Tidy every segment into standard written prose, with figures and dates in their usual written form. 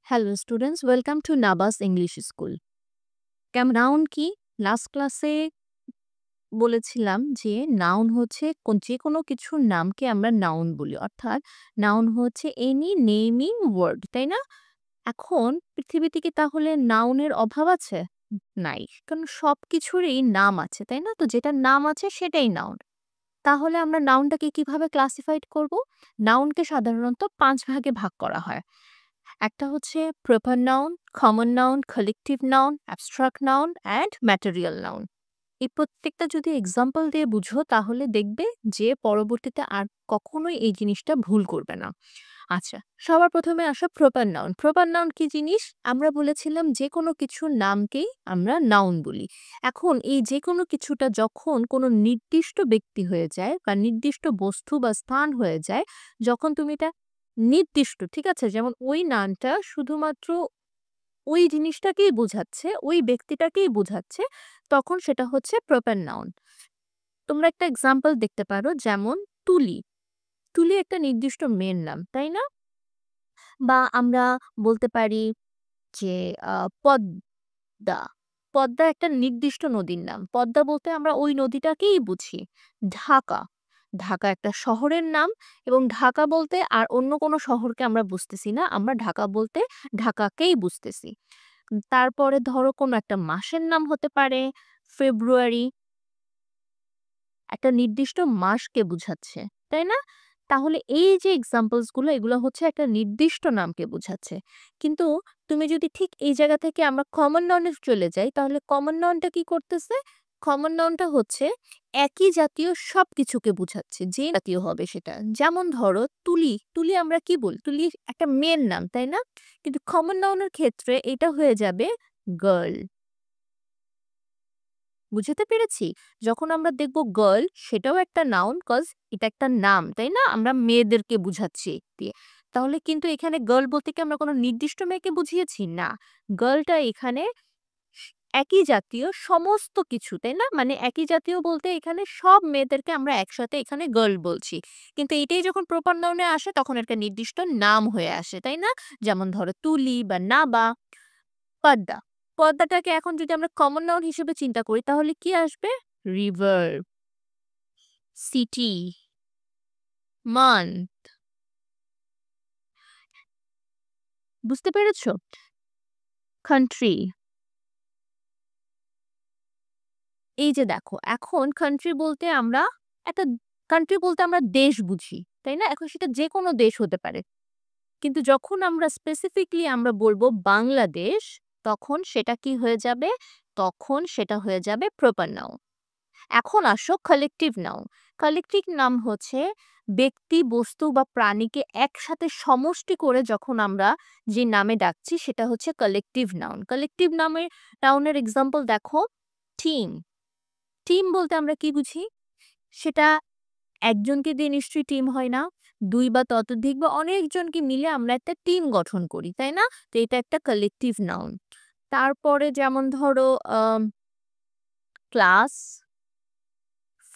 Hello students, welcome to নাবাস English school. Noun কি? Last ক্লাসে বলেছিলাম যে নাউন হচ্ছে যে কোনো কিছুর নামকে আমরা নাউন বলি, অর্থাৎ নাউন হচ্ছে এনি নেমিং ওয়ার্ড, তাই না? এখন পৃথিবীতে কি তাহলে নাউনের অভাব আছে? নাই, কারণ সব কিছুরই নাম আছে, তাই না? তো যেটার নাম আছে সেটাই নাউন। তাহলে আমরা নাউনটাকে কিভাবে ক্লাসিফাইড করব? নাউনকে সাধারণত ৫ ভাগে ভাগ করা হয়। একটা হচ্ছে proper noun, common noun, collective noun, abstract noun and material noun. এই প্রত্যেকটা যদি এক্সাম্পল দিয়ে বুঝো তাহলে দেখবে যে পরবর্তীতে আর কখনোই এই জিনিসটা ভুল করবে না। আচ্ছা, সবার প্রথমে আসা প্রপার নাউন। প্রপার নাউন কি জিনিস? আমরা বলেছিলাম যে কোনো কিছুর নামকেই আমরা নাউন বলি। এখন এই যে কোনো কিছুটা যখন কোনো নির্দিষ্ট ব্যক্তি হয়ে যায় বা নির্দিষ্ট বস্তু বা স্থান হয়ে যায়, যখন তুমি এটা নির্দিষ্ট, ঠিক আছে? যেমন ওই নাউনটা শুধুমাত্র ওই জিনিসটাকেই বোঝাচ্ছে, ওই ব্যক্তিটাকেই বোঝাচ্ছে, তখন সেটা হচ্ছে প্রপার নাউন। তোমরা একটা এক্সাম্পল দেখতে পারো, যেমন তুলি। তুলি একটা নির্দিষ্ট মেয়ের নাম, তাই না? বা আমরা বলতে পারি যে পদ্মা। পদ্মা একটা নির্দিষ্ট নদীর নাম। পদ্মা বলতে আমরা ওই নদীটাকেই বুঝি। ঢাকা। ঢাকা একটা শহরের নাম, এবং ঢাকা বলতে আর অন্য কোনো শহরকে আমরা বুঝতেছি না। আমরা ঢাকা বলতে ঢাকাকেই বুঝতেছি। তারপরে ধরো কোনো একটা মাসের নাম হতে পারে ফেব্রুয়ারি। একটা নির্দিষ্ট মাসকে বুঝাচ্ছে, তাই না? তাহলে এই যে এক্সাম্পলস গুলো, এগুলো হচ্ছে একটা নির্দিষ্ট নামকে বোঝাচ্ছে। কিন্তু তুমি যদি ঠিক এই জায়গা থেকে আমরা কমন নাউনে চলে যাই, তাহলে কমন নাউনটা কি করতেছে? কমন নাউনটা হচ্ছে একই জাতীয় সবকিছুকে বোঝাচ্ছে, যে জাতীয় হবে সেটা। যেমন ধরো তুলি। তুলি আমরা কি বলি? তুলি একটা মেয়ের নাম, তাই না? কিন্তু কমন নাউনের ক্ষেত্রে এটা হয়ে যাবে গার্ল। বুঝতে পেরেছি? যখন আমরা দেখব গার্ল, সেটাও একটা নাউন, কজ এটা একটা নাম, তাই না? আমরা মেয়েদেরকে বুঝাচ্ছি দিয়ে। তাহলে কিন্তু এখানে গার্ল বলতে কি আমরা কোনো নির্দিষ্ট মেয়েকে বুঝিয়েছি? না। গার্লটা এখানে একই জাতীয় সমস্ত কিছু, তাই না? মানে একই জাতীয় বলতে এখানে সব মেয়েদেরকে আমরা একসাথে এখানে গার্ল বলছি। কিন্তু এটাই যখন প্রপার নাউনে আসে তখন একটা নির্দিষ্ট নাম হয়ে আসে, তাই না? যেমন ধরো তুলি বা নাবা। পদ্মা। পদ্মাটাকে এখন যদি আমরা কমন নাউন হিসেবে চিন্তা করি তাহলে কি আসবে? River, city, month. বুঝতে পেরেছো? কান্ট্রি। এই যে দেখো, এখন কান্ট্রি বলতে আমরা একটা কান্ট্রি বলতে আমরা দেশ বুঝি, তাই না? এখন সেটা যে কোনো দেশ হতে পারে। কিন্তু যখন আমরা স্পেসিফিকলি আমরা বলবো বাংলাদেশ, তখন সেটা কি হয়ে যাবে? তখন সেটা হয়ে যাবে প্রপার নাউন। এখন আসো কালেকটিভ নাউন। কালেকটিভ নাম হচ্ছে ব্যক্তি, বস্তু বা প্রাণীকে একসাথে সমষ্টি করে যখন আমরা যে নামে ডাকছি সেটা হচ্ছে কালেকটিভ নাউন। কালেকটিভ নাউনের এক্সাম্পল দেখো, টিম। টিম বলতে আমরা কি বুঝি? সেটা একজনকে দিয়ে নিশ্চয়ই টিম হয় না। ২ বা ততোধিক বা অনেকজনকে মিলে আমরা একটা টিম গঠন করি, তাই না? তো এটা একটা কালেকটিভ নাউন। তারপরে যেমন ধরো ক্লাস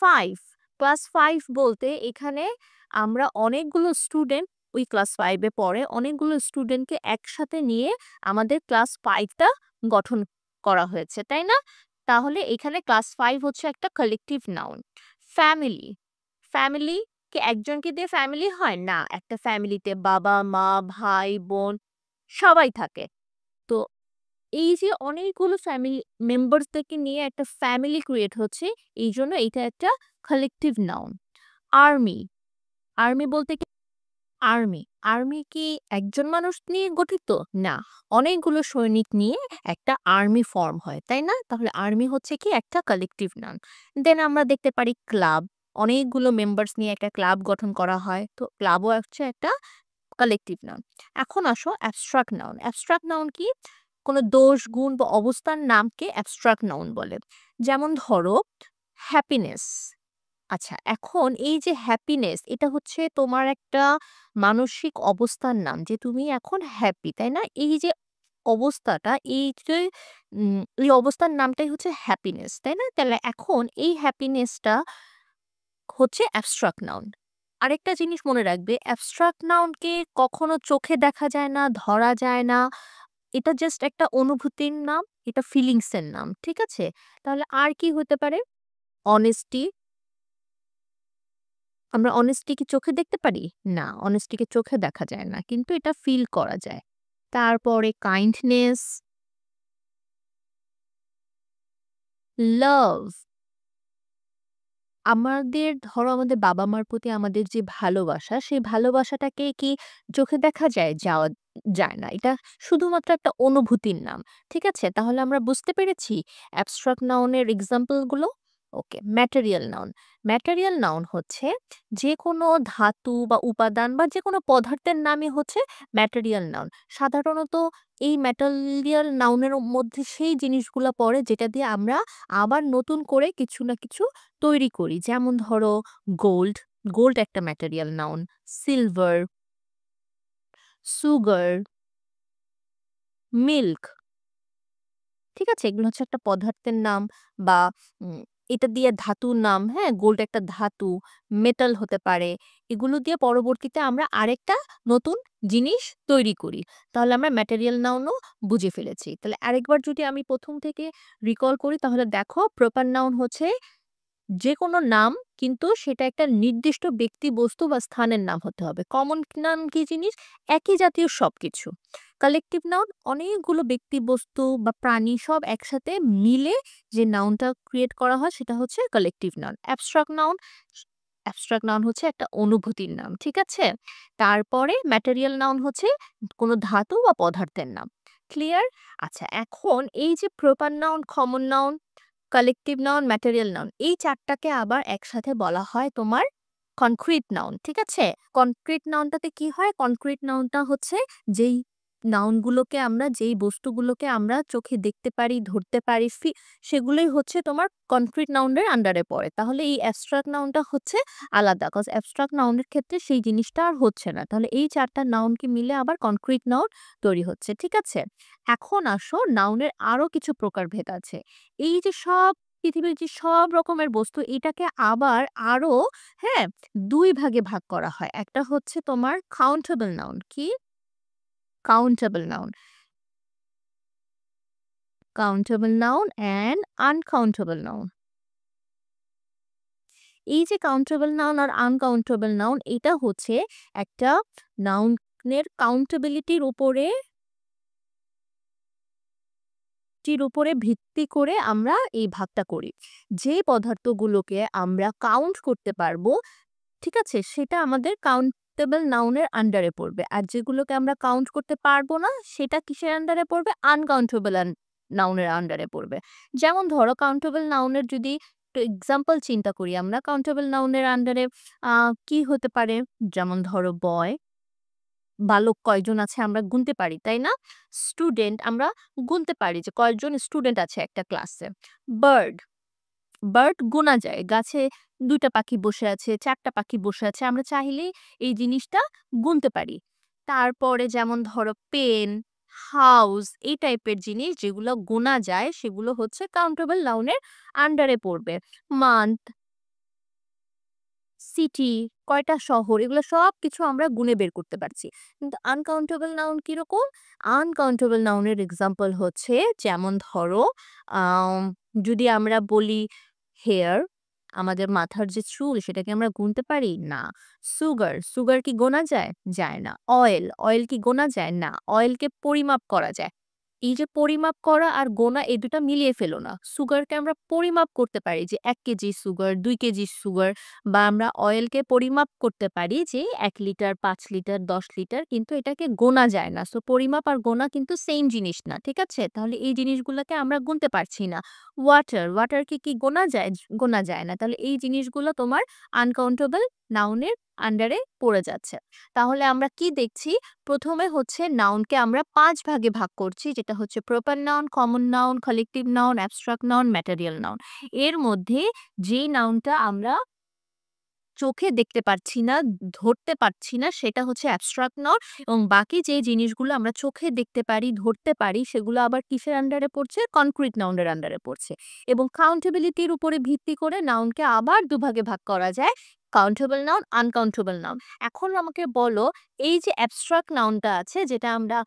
5। ক্লাস 5 বলতে এখানে আমরা অনেকগুলো স্টুডেন্ট, ওই ক্লাস 5 এ পড়ে অনেকগুলো স্টুডেন্টকে একসাথে নিয়ে আমাদের ক্লাস 5 টা গঠন করা হয়েছে, তাই না? তাহলে এখানে ক্লাস 5 হচ্ছে একটা কালেকটিভ নাউন। ফ্যামিলি। ফ্যামিলি কি একজনকে দিয়ে ফ্যামিলি হয়? না। একটা ফ্যামিলিতে বাবা, মা, ভাই, বোন সবাই থাকে। তো এই যে অনেকগুলো ফ্যামিলি মেম্বারসদেরকে নিয়ে একটা ফ্যামিলি ক্রিয়েট হচ্ছে, এইজন্য এইটা একটা কালেকটিভ নাউন। আর্মি। আর্মি বলতে কি? আর্মি। আর্মি কি একজন মানুষ নিয়ে গঠিত? না। অনেকগুলো সৈনিক নিয়ে একটা আর্মি ফর্ম হয়, তাই না? তাহলে আর্মি হচ্ছে কি একটা কালেকটিভ নাউন। দেন আমরা দেখতে পারি ক্লাব। অনেকগুলো মেম্বার্স নিয়ে একটা ক্লাব গঠন করা হয়। তো ক্লাবও হচ্ছে একটা কালেকটিভ নাউন। এখন আসো অ্যাবস্ট্রাক্ট নাউন। অ্যাবস্ট্রাক্ট নাউন কি? কোনো দোষ, গুণ বা অবস্থার নামকে অ্যাবস্ট্রাক্ট নাউন বলে। যেমন ধরো হ্যাপিনেস। আচ্ছা, এখন এই যে হ্যাপিনেস, এটা হচ্ছে তোমার একটা মানসিক অবস্থার নাম, যে তুমি এখন হ্যাপি, তাই না? এই যে অবস্থাটা, এই যে এই অবস্থার নামটাই হচ্ছে হ্যাপিনেস, তাই না? তাহলে এখন এই হ্যাপিনেসটা হচ্ছে অ্যাবস্ট্রাক্ট নাউন। আরেকটা জিনিস মনে রাখবে, অ্যাবস্ট্রাক্ট নাউনকে কখনো চোখে দেখা যায় না, ধরা যায় না। এটা জাস্ট একটা অনুভূতির নাম, এটা ফিলিংস এর নাম। ঠিক আছে? তাহলে আর কি হতে পারে? অনেস্টি। আমরা অনেস্টি কি চোখে দেখতে পারি? না, অনেস্টিকে চোখে দেখা যায় না। কিন্তু এটা ফিল করা যায়। তারপরে কাইন্ডনেস, লাভ। আমাদের বাবা-মার প্রতি আমাদের যে ভালোবাসা, সেই ভালোবাসাটাকে কি চোখে দেখা যায়? যায় না। এটা শুধুমাত্র একটা অনুভূতির নাম। ঠিক আছে? তাহলে আমরা বুঝতে পেরেছি অ্যাবস্ট্রাক্ট নাউন এর এক্সাম্পল গুলো? ওকে, ম্যাটেরিয়াল নাউন। ম্যাটেরিয়াল নাউন হচ্ছে যেকোনো ধাতু বা উপাদান বা যেকোনো পদার্থের নামই হচ্ছে ম্যাটেরিয়াল নাউন। সাধারণত এই ম্যাটেরিয়াল নাউনের মধ্যে সেই জিনিসগুলা পড়ে যেটা দিয়ে আমরা আবার নতুন করে কিছু না কিছু তৈরি করি। যেমন ধরো গোল্ড, গোল্ড একটা material noun. Silver, sugar, milk. ঠিক আছে? এগুলো হচ্ছে একটা পদার্থের নাম বা উম এটা দিয়ে ধাতুর নাম, হ্যাঁ? গোল্ড একটা ধাতু, মেটাল হতে পারে। এগুলো দিয়ে পরবর্তীতে আমরা আরেকটা নতুন জিনিস তৈরি করি। তাহলে আমরা ম্যাটেরিয়াল নাউনও বুঝে ফেলেছি। তাহলে আরেকবার যদি আমি ১ম থেকে রিকল করি তাহলে দেখো প্রপার নাউন হচ্ছে যেকোনো নাম, কিন্তু সেটা একটা নির্দিষ্ট ব্যক্তি, বস্তু বা স্থানের নাম হতে হবে। কমন নাউন কি জিনিস? একই জাতীয় সবকিছু। কালেকটিভ নাউন অনেকগুলো ব্যক্তি, বস্তু বা প্রাণী সব একসাথে মিলে যে নাউনটা ক্রিয়েট করা হয় সেটা হচ্ছে কালেকটিভ নাউন। অ্যাবস্ট্রাক্ট নাউন হচ্ছে একটা অনুভূতির নাম। ঠিক আছে? তারপরে ম্যাটেরিয়াল নাউন হচ্ছে কোনো ধাতু বা পদার্থের নাম। ক্লিয়ার? আচ্ছা, এখন এই যে proper noun, common noun, collective noun, material noun, এই ৪ টাকে আবার একসাথে বলা হয় তোমার কনক্রিট নাউন। ঠিক আছে? কনক্রিট নাউনটাতে কি হয়? কনক্রিট নাউনটা হচ্ছে যেই যেই বস্তুগুলোকে আমরা চোখে দেখতে পারি, ধরতে পারি, সেগুলোই হচ্ছে তোমার কনক্রিট নাউনের আন্ডারে পড়ে। তাহলে এই অ্যাবস্ট্রাক্ট নাউনটা হচ্ছে আলাদা। কজ অ্যাবস্ট্রাক্ট নাউনের ক্ষেত্রে সেই জিনিসটা আর হচ্ছে না। তাহলে এই ৪ টা নাউনকে মিলে আবার কনক্রিট নাউন তৈরি হচ্ছে। ঠিক আছে? এখন আসো নাউনের আরো কিছু প্রকারভেদ আছে। এই যে পৃথিবীর যে সব রকমের বস্তু এটাকে আবার আরো, হ্যাঁ, ২ ভাগে ভাগ করা হয়। একটা হচ্ছে তোমার কাউন্টেবল নাউন। কি? Countable noun. Countable noun and uncountable noun. এই যে কাউন্টেবল নাউন আর আনকাউন্টেবল নাউন, এটা হচ্ছে একটা নাউনের কাউন্টেবিলিটির উপরে ভিত্তি করে আমরা এই ভাগটা করি। যে পদার্থগুলোকে আমরা কাউন্ট করতে পারবো, ঠিক আছে? সেটা আমাদের কাউন্টেবল নাউনের আন্ডারে পড়বে। আর যেগুলোকে আমরা কাউন্ট করতে পারবো না, সেটা কিসের আন্ডারে পড়বে? আনকাউন্টেবল নাউনের আন্ডারে পড়বে। যেমন ধরো কাউন্টেবল নাউনের যদি একটু এক্সাম্পল চিন্তা করি আমরা, কাউন্টেবল নাউনের আন্ডারে কি হতে পারে? যেমন ধরো বয়, বালক কয়জন আছে আমরা গুনতে পারি, তাই না? স্টুডেন্ট আমরা গুনতে পারি যে কয়জন স্টুডেন্ট আছে একটা ক্লাসে। বার্ড, বার্ড গোনা যায়। গাছে ২ টা পাখি বসে আছে, ৪ টা পাখি বসে আছে। আমরা চাইলেই এই জিনিসটা গুনতে পারি। তারপরে যেমন ধরো পেন, হাউস, এই টাইপের জিনিস যেগুলো গোনা যায় সেগুলো হচ্ছে কাউন্টেবল নাউনের আন্ডারে পড়বে। মান্থ, সিটি, কয়টা শহর, এগুলো সবকিছু আমরা গুনে বের করতে পারছি। কিন্তু আনকাউন্টেবল নাউন কিরকম? আনকাউন্টেবল নাউনের এক্সাম্পল হচ্ছে যেমন ধরো আম যদি আমরা বলি হেয়ার, আমাদের মাথার যে চুল সেটাকে আমরা গুনতে পারি? না। সুগার, সুগার কি গোনা যায়? যায় না। অয়েল, অয়েল কি গোনা যায়? না। অয়েলকে পরিমাপ করা যায়। এই যে পরিমাপ করা আর গোনা এই ২ টা মিলিয়ে ফেলো না। সুগারকে আমরা পরিমাপ করতে পারি যে ১ কেজি সুগার, ২ কেজি সুগার, বা আমরা অয়েলকে পরিমাপ করতে পারি যে ১ লিটার, ৫ লিটার, ১০ লিটার, কিন্তু এটাকে গোনা যায় না। সো পরিমাপ আর গোনা কিন্তু সেইম জিনিস না। ঠিক আছে? তাহলে এই জিনিসগুলোকে আমরা গুনতে পারছি না। ওয়াটার, ওয়াটারকে কি গোনা যায়? গোনা যায় না। তাহলে এই জিনিসগুলো তোমার আনকাউন্টেবল নাউনের আন্ডারে পড়ে যাচ্ছে। তাহলে আমরা কি দেখছি? ১ম এ হচ্ছে নাউনকে আমরা ৫ ভাগে ভাগ করছি, যেটা হচ্ছে proper noun, common noun, collective noun, abstract noun, material noun. এর মধ্যে যেই নাউনটা আমরা চোখে দেখতে পারছি না, ধরতে পারছি না সেটা হচ্ছে অ্যাবস্ট্রাক্ট নাউন এবং বাকি যে জিনিসগুলো আমরা চোখে দেখতে পারি, ধরতে পারি সেগুলো আবার কিসের আন্ডারে পড়ছে? কনক্রিট নাউনের আন্ডারে পড়ছে এবং কাউন্টেবিলিটির উপরে ভিত্তি করে নাউনকে আবার দুভাগে ভাগ করা যায়। Countable noun, uncountable noun. এখন আমাকে বলো এই যে অ্যাবস্ট্রাক্ট নাউনটা আছে যেটা আমরা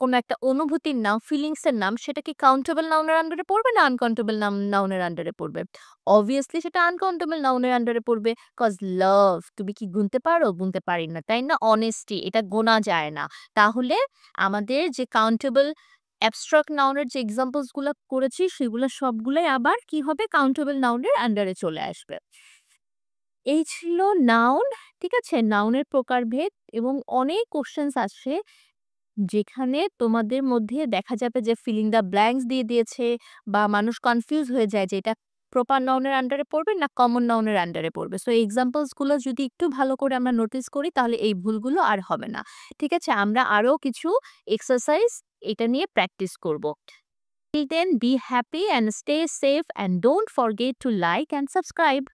কোনো একটা অনুভূতির নাম, ফিলিংস এর নাম সেটা কি কাউন্টেবল নাউনের আন্ডারে পড়বে না আনকাউন্টেবল নাউনের আন্ডারে পড়বে? অবভিয়াসলি সেটা আনকাউন্টেবল নাউনের আন্ডারে পড়বে। কজ লাভ তুমি কি গুনতে পারো? গুনতে পারি না, তাই না? অনেস্টি এটা গোনা যায় না। তাহলে আমাদের যে কাউন্টেবল অ্যাবস্ট্রাক্ট নাউনের যে এক্সাম্পলস গুলা করেছি সেগুলো সবগুলাই আবার কি হবে? কাউন্টেবল নাউনের আন্ডারে চলে আসবে। এই ছিল নাউন, ঠিক আছে? নাউনের প্রকারভেদ এবং অনেক কোয়েশ্চেনস আসে যেখানে তোমাদের মধ্যে দেখা যাবে যে ফিলিং দ্য ব্ল্যাঙ্কস দিয়ে দিয়েছে বা মানুষ কনফিউজ হয়ে যায় যে এটা প্রপার নাউনের আন্ডারে পড়বে না কমন নাউনের আন্ডারে পড়বে। সো এই এক্সাম্পলস গুলো যদি একটু ভালো করে আমরা নোটিস করি তাহলে এই ভুলগুলো আর হবে না। ঠিক আছে? আমরা আরো কিছু এক্সারসাইজ এটা নিয়ে প্র্যাকটিস করব। Till then, be happy and stay safe and don't forget to like and subscribe.